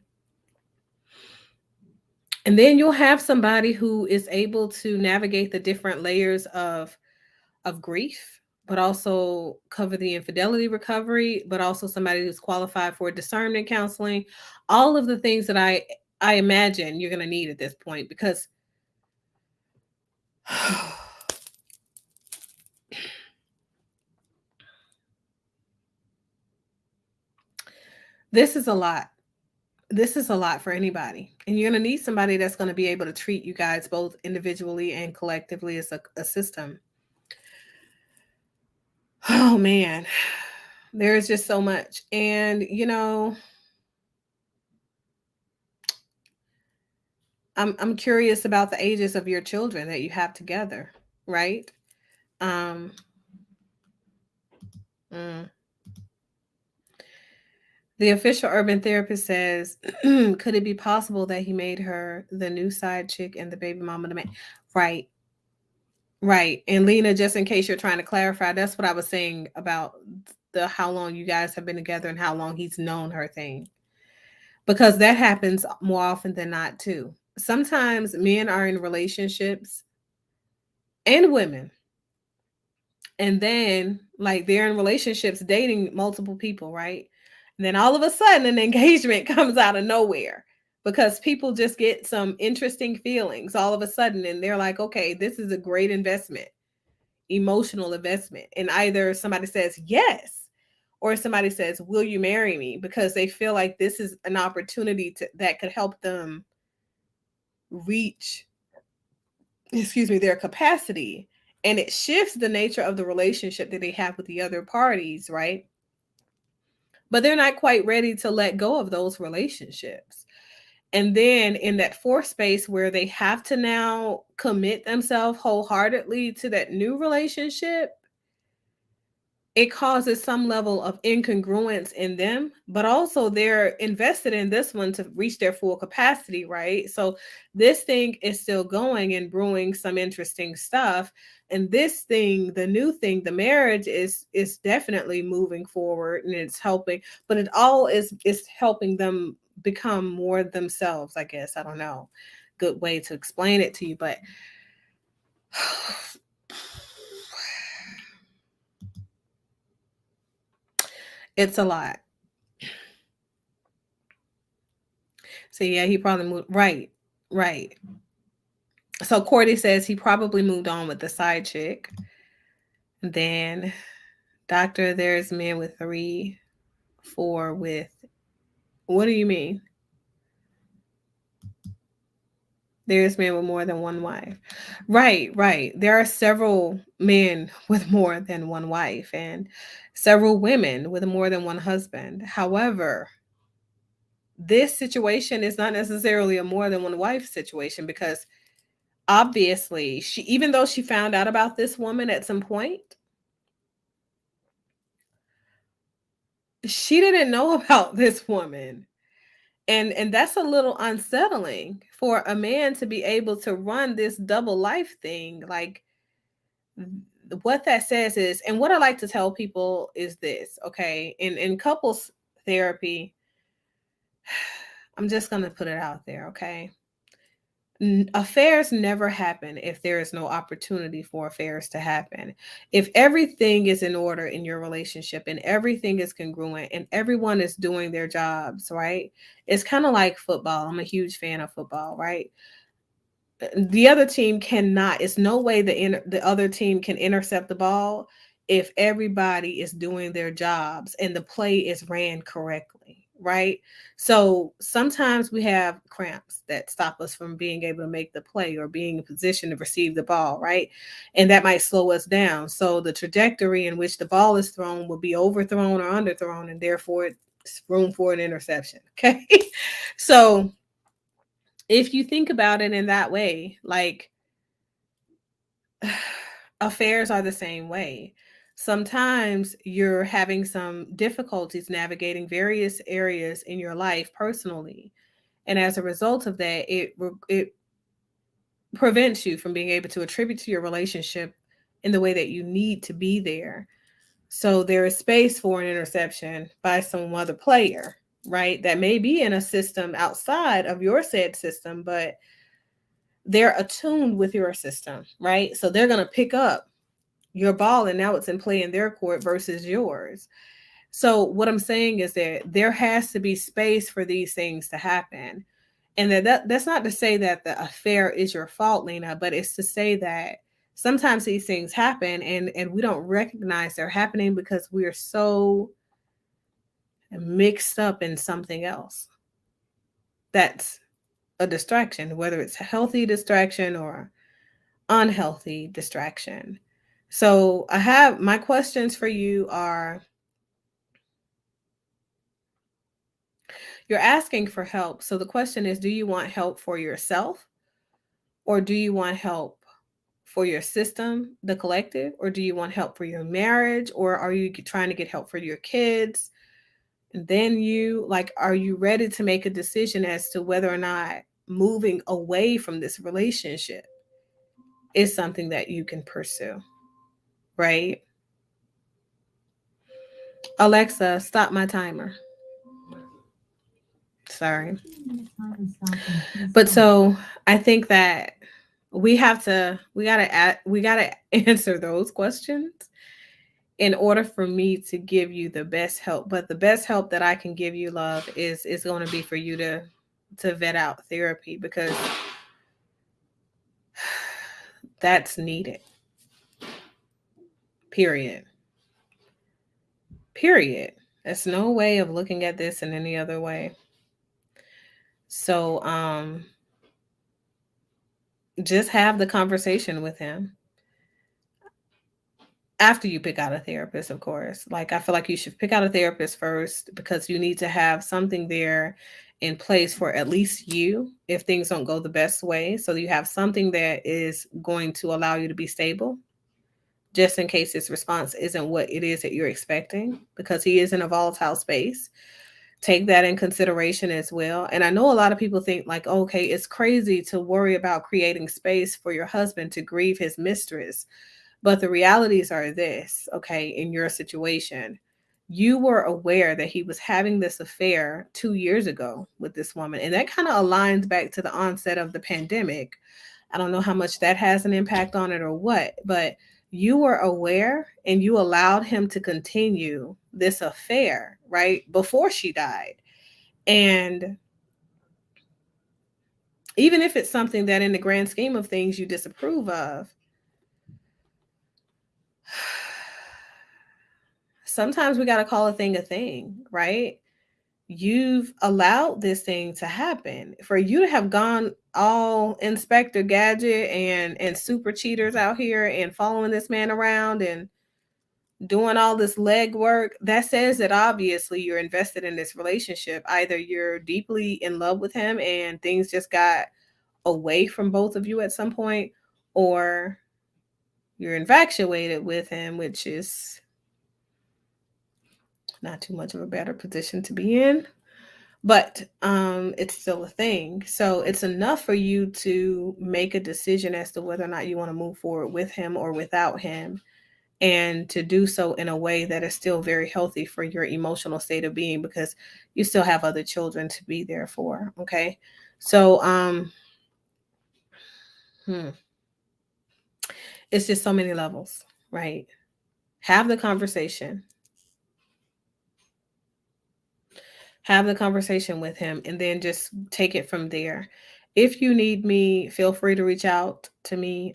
And then you'll have somebody who is able to navigate the different layers of grief, but also cover the infidelity recovery, but also somebody who's qualified for discernment counseling, all of the things that I imagine you're going to need at this point, because this is a lot. This is a lot for anybody. And you're going to need somebody that's going to be able to treat you guys both individually and collectively as a system. Oh man, there's just so much. And I'm curious about the ages of your children that you have together, right? Um mm. The official urban therapist says, could it be possible that he made her the new side chick and the baby mama the man? Right. Right. And Lena, just in case you're trying to clarify, that's what I was saying about the how long you guys have been together and how long he's known her thing. Because that happens more often than not too. Sometimes men are in relationships, and women, and then like they're in relationships dating multiple people, right? And then all of a sudden an engagement comes out of nowhere because people just get some interesting feelings all of a sudden, and they're like, okay, this is a great investment, emotional investment. And either somebody says yes, or somebody says, will you marry me? Because they feel like this is an opportunity that could help them reach, excuse me, their capacity. And it shifts the nature of the relationship that they have with the other parties, right? But they're not quite ready to let go of those relationships. And then in that fourth space where they have to now commit themselves wholeheartedly to that new relationship, it causes some level of incongruence in them, but also they're invested in this one to reach their full capacity, right? So this thing is still going and brewing some interesting stuff. And this thing, the new thing, the marriage is definitely moving forward and it's helping, but it all is helping them become more themselves, I guess. I don't know. Good way to explain it to you, but it's a lot. So yeah, he probably moved. Right, right. So Cordy says he probably moved on with the side chick. Then Doctor, there's men with 3, 4 with. What do you mean? There's men with more than one wife. Right, right. There are several men with more than one wife and several women with more than one husband. However, this situation is not necessarily a more than one wife situation because obviously she, even though she found out about this woman at some point, she didn't know about this woman. And that's a little unsettling for a man to be able to run this double life thing. Like, what that says is, and what I like to tell people is this, okay? In couples therapy, I'm just going to put it out there, okay? Affairs never happen if there is no opportunity for affairs to happen. If everything is in order in your relationship and everything is congruent and everyone is doing their jobs, right? It's kind of like football. I'm a huge fan of football, right? The other team cannot, it's no way the other team can intercept the ball if everybody is doing their jobs and the play is ran correctly, right? So sometimes we have cramps that stop us from being able to make the play or being in position to receive the ball, right? And that might slow us down. So the trajectory in which the ball is thrown will be overthrown or underthrown, and therefore it's room for an interception. Okay. So if you think about it in that way, like, affairs are the same way. Sometimes you're having some difficulties navigating various areas in your life personally, and as a result of that, it prevents you from being able to attribute to your relationship in the way that you need to be there. So there is space for an interception by some other player, right? That may be in a system outside of your said system, but they're attuned with your system, right? So they're going to pick up your ball and now it's in play in their court versus yours. So what I'm saying is that there has to be space for these things to happen. And that's not to say that the affair is your fault, Lena, but it's to say that sometimes these things happen and we don't recognize they're happening because we are so mixed up in something else. That's a distraction, whether it's a healthy distraction or unhealthy distraction. So I have my questions for you are, you're asking for help. So the question is, do you want help for yourself or do you want help for your system, the collective, or do you want help for your marriage or are you trying to get help for your kids? And then you like, are you ready to make a decision as to whether or not moving away from this relationship is something that you can pursue, right? Alexa, stop my timer. Sorry. But so I think that we gotta answer those questions in order for me to give you the best help. But the best help that I can give you, love, is going to be for you to vet out therapy because that's needed. Period. Period. There's no way of looking at this in any other way. So just have the conversation with him after you pick out a therapist, of course. Like, I feel like you should pick out a therapist first because you need to have something there in place for at least you if things don't go the best way. So you have something that is going to allow you to be stable, just in case his response isn't what it is that you're expecting, because he is in a volatile space. Take that in consideration as well. And I know a lot of people think like, okay, it's crazy to worry about creating space for your husband to grieve his mistress. But the realities are this, okay, in your situation, you were aware that he was having this affair 2 years ago with this woman. And that kind of aligns back to the onset of the pandemic. I don't know how much that has an impact on it or what, but you were aware and you allowed him to continue this affair, right? Before she died. And even if it's something that in the grand scheme of things you disapprove of, sometimes we got to call a thing, right? You've allowed this thing to happen. For you to have gone all Inspector Gadget and super cheaters out here and following this man around and doing all this leg work, that says that obviously you're invested in this relationship. Either you're deeply in love with him and things just got away from both of you at some point, or you're infatuated with him, which is not too much of a better position to be in. But it's still a thing. So it's enough for you to make a decision as to whether or not you want to move forward with him or without him, and to do so in a way that is still very healthy for your emotional state of being, because you still have other children to be there for. Okay. So it's just so many levels, right? Have the conversation. Have the conversation with him and then just take it from there. If you need me, feel free to reach out to me.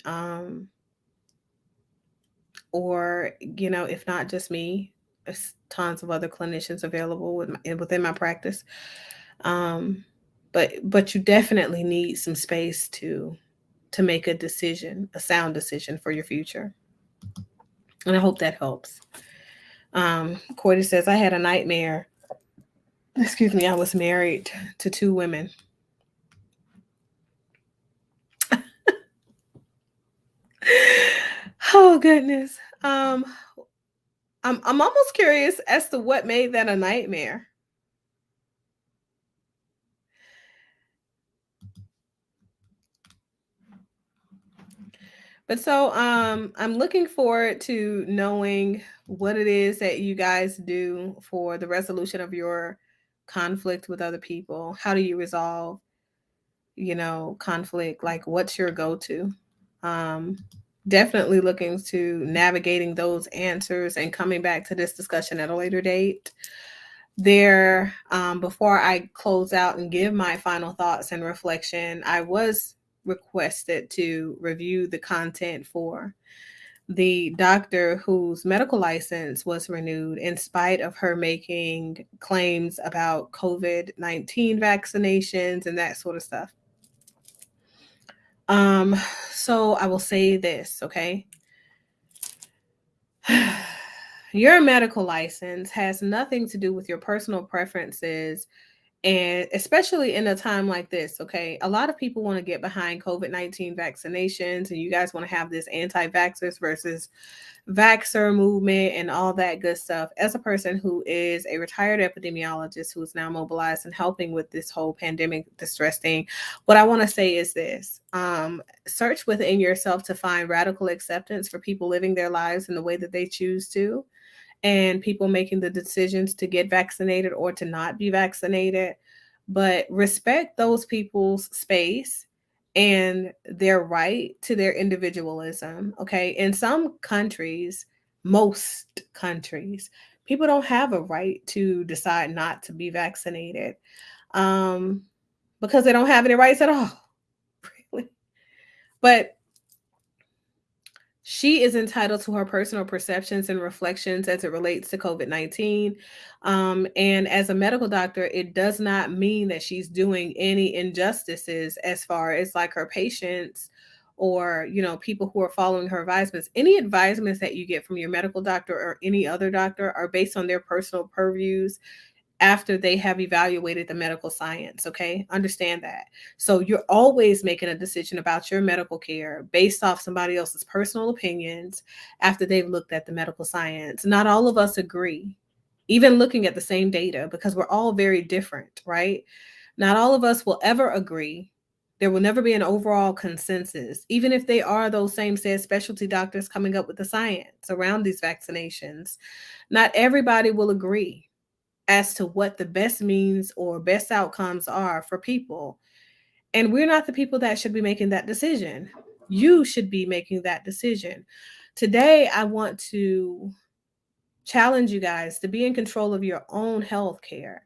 Or, if not just me, there's tons of other clinicians available within my practice. But you definitely need some space to make a decision, a sound decision for your future. And I hope that helps. Cordy says, I had a nightmare. Excuse me, I was married to 2 women. Oh goodness. I'm almost curious as to what made that a nightmare. But so I'm looking forward to knowing what it is that you guys do for the resolution of your conflict with other people. How do you resolve, conflict? Like, what's your go-to? Definitely looking to navigating those answers and coming back to this discussion at a later date. Before I close out and give my final thoughts and reflection, I was requested to review the content for the doctor whose medical license was renewed in spite of her making claims about COVID-19 vaccinations and that sort of stuff. So I will say this, okay? Your medical license has nothing to do with your personal preferences. And especially in a time like this, okay, a lot of people want to get behind COVID-19 vaccinations, and you guys want to have this anti-vaxxers versus vaxxer movement and all that good stuff. As a person who is a retired epidemiologist who is now mobilized and helping with this whole pandemic distress thing, what I want to say is this: search within yourself to find radical acceptance for people living their lives in the way that they choose to, and people making the decisions to get vaccinated or to not be vaccinated. But respect those people's space and their right to their individualism. Okay. In some countries, most countries, people don't have a right to decide not to be vaccinated, because they don't have any rights at all. Really. But she is entitled to her personal perceptions and reflections as it relates to COVID-19. And as a medical doctor, it does not mean that she's doing any injustices as far as like her patients or, people who are following her advisements. Any advisements that you get from your medical doctor or any other doctor are based on their personal purviews after they have evaluated the medical science. Okay, understand that. So you're always making a decision about your medical care based off somebody else's personal opinions after they've looked at the medical science. Not all of us agree, even looking at the same data, because we're all very different, right? Not all of us will ever agree. There will never be an overall consensus, even if they are those same said specialty doctors coming up with the science around these vaccinations. Not everybody will agree as to what the best means or best outcomes are for people. And we're not the people that should be making that decision. You should be making that decision. Today, I want to challenge you guys to be in control of your own health care,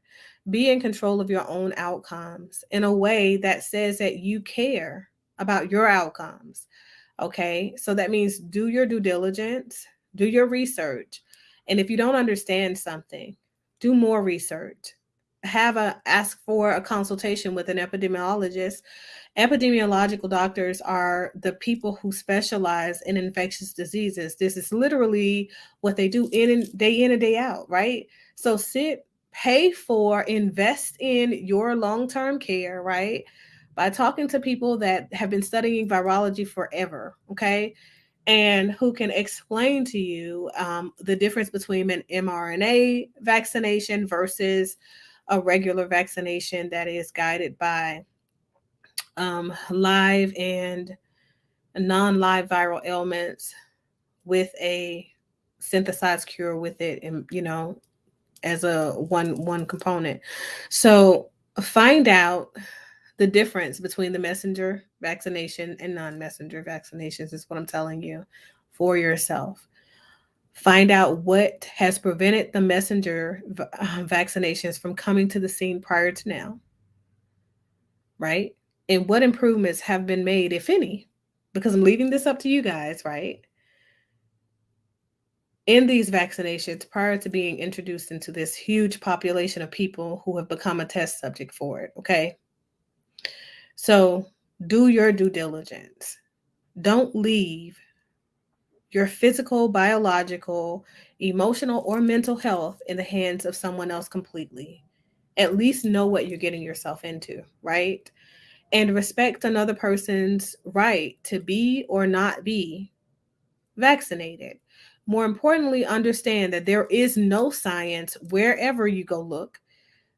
be in control of your own outcomes in a way that says that you care about your outcomes. Okay, so that means do your due diligence, do your research. And if you don't understand something, do more research. Ask for a consultation with an epidemiologist. Epidemiological doctors are the people who specialize in infectious diseases. This is literally what they do in and day out, right? So pay for, invest in your long-term care, right? By talking to people that have been studying virology forever, okay? And who can explain to you the difference between an mRNA vaccination versus a regular vaccination that is guided by live and non-live viral ailments with a synthesized cure with it, and as a one component. So find out the difference between the messenger vaccination and non-messenger vaccinations is what I'm telling you for yourself. Find out what has prevented the messenger vaccinations from coming to the scene prior to now, right? And what improvements have been made, if any, because I'm leaving this up to you guys, right? In these vaccinations prior to being introduced into this huge population of people who have become a test subject for it, okay? So do your due diligence. Don't leave your physical, biological, emotional, or mental health in the hands of someone else completely. At least know what you're getting yourself into, right? And respect another person's right to be or not be vaccinated. More importantly, understand that there is no science wherever you go look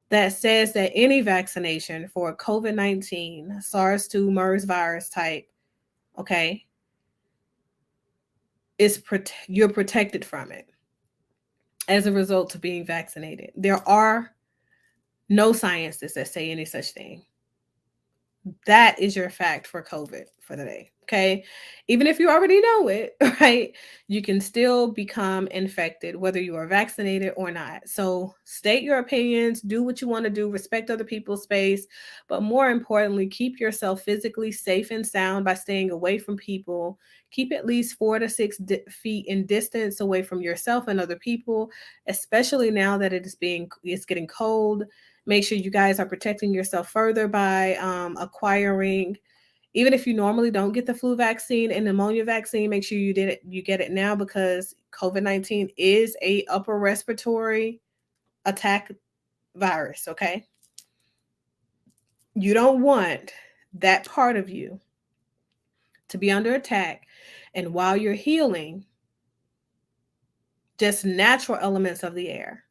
that says that any vaccination for COVID-19, SARS-2, MERS virus type, okay, you're protected from it as a result of being vaccinated. There are no sciences that say any such thing. That is your fact for COVID for the day. Okay. Even if you already know it, right? You can still become infected, whether you are vaccinated or not. So state your opinions, do what you want to do, respect other people's space, but more importantly, keep yourself physically safe and sound by staying away from people. Keep at least 4 to 6 feet in distance away from yourself and other people, especially now that it's getting cold. Make sure you guys are protecting yourself further by acquiring, even if you normally don't get the flu vaccine and pneumonia vaccine, make sure you get it now, because COVID-19 is a upper respiratory attack virus, okay? You don't want that part of you to be under attack, and while you're healing, just natural elements of the air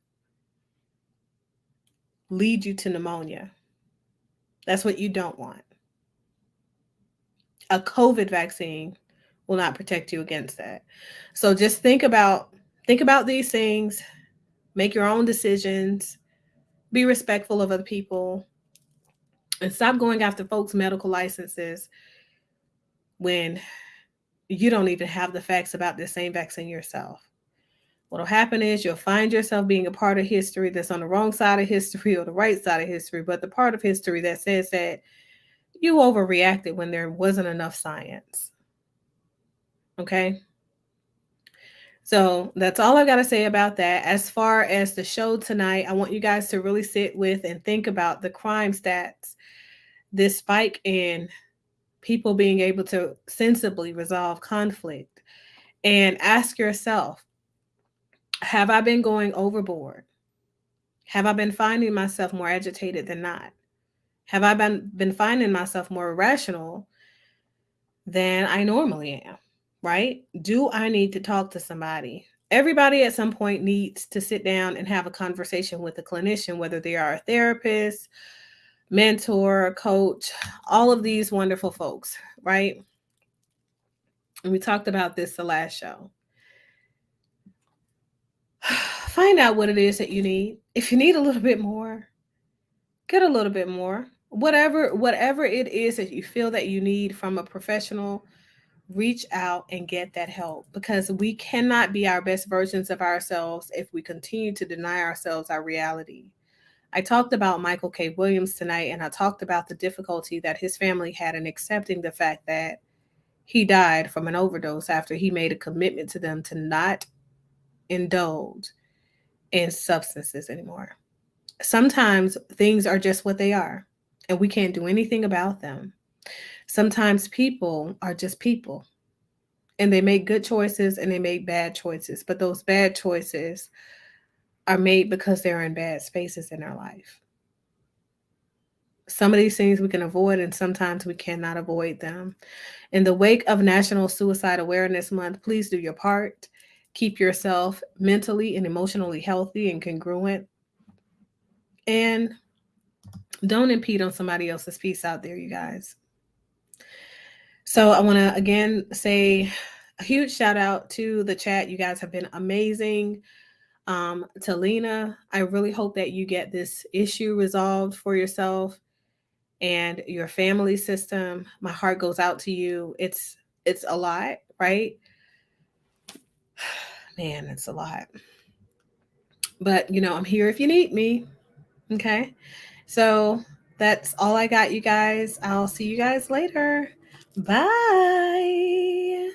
lead you to pneumonia. That's what you don't want. A COVID vaccine will not protect you against that. So just think about these things, make your own decisions, be respectful of other people, and stop going after folks' medical licenses when you don't even have the facts about this same vaccine yourself. What'll happen is you'll find yourself being a part of history that's on the wrong side of history or the right side of history, but the part of history that says that you overreacted when there wasn't enough science. Okay? So that's all I've got to say about that. As far as the show tonight, I want you guys to really sit with and think about the crime stats, this spike in people being able to sensibly resolve conflict, and ask yourself, have I been going overboard? Have I been finding myself more agitated than not? Have I been finding myself more irrational than I normally am? Right? Do I need to talk to somebody? Everybody at some point needs to sit down and have a conversation with a clinician, whether they are a therapist, mentor, coach, all of these wonderful folks, right? And we talked about this the last show. Find out what it is that you need. If you need a little bit more, get a little bit more. Whatever it is that you feel that you need from a professional, reach out and get that help, because we cannot be our best versions of ourselves if we continue to deny ourselves our reality. I talked about Michael K. Williams tonight, and I talked about the difficulty that his family had in accepting the fact that he died from an overdose after he made a commitment to them to not indulge in substances anymore. Sometimes things are just what they are, and we can't do anything about them. Sometimes people are just people, and they make good choices and they make bad choices, but those bad choices are made because they're in bad spaces in their life. Some of these things we can avoid, and sometimes we cannot avoid them. In the wake of National Suicide Awareness Month, please do your part. Keep yourself mentally and emotionally healthy and congruent. And don't impede on somebody else's peace out there, you guys. So I want to again say a huge shout out to the chat. You guys have been amazing. To Lena, I really hope that you get this issue resolved for yourself and your family system. My heart goes out to you. It's a lot, right? Man, it's a lot. But, I'm here if you need me. Okay? So that's all I got, you guys. I'll see you guys later. Bye.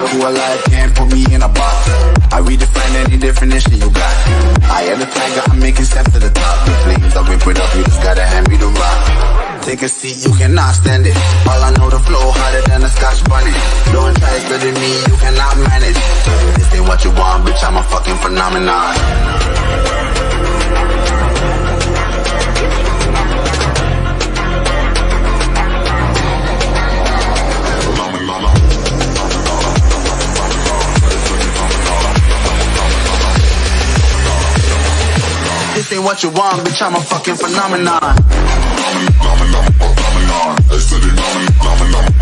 Who alive can't put me in a box. I redefine any definition you got. I am the tiger, I'm making steps to the top. The flames, I whip it up, you just gotta hand me the rock. Take a seat, you cannot stand it. All I know, the flow harder than a Scotch bunny. Don't try studying me, you cannot manage. This ain't what you want, bitch, I'm a fucking phenomenon. This ain't what you want, bitch, I'm a fucking phenomenon. Phenomenon.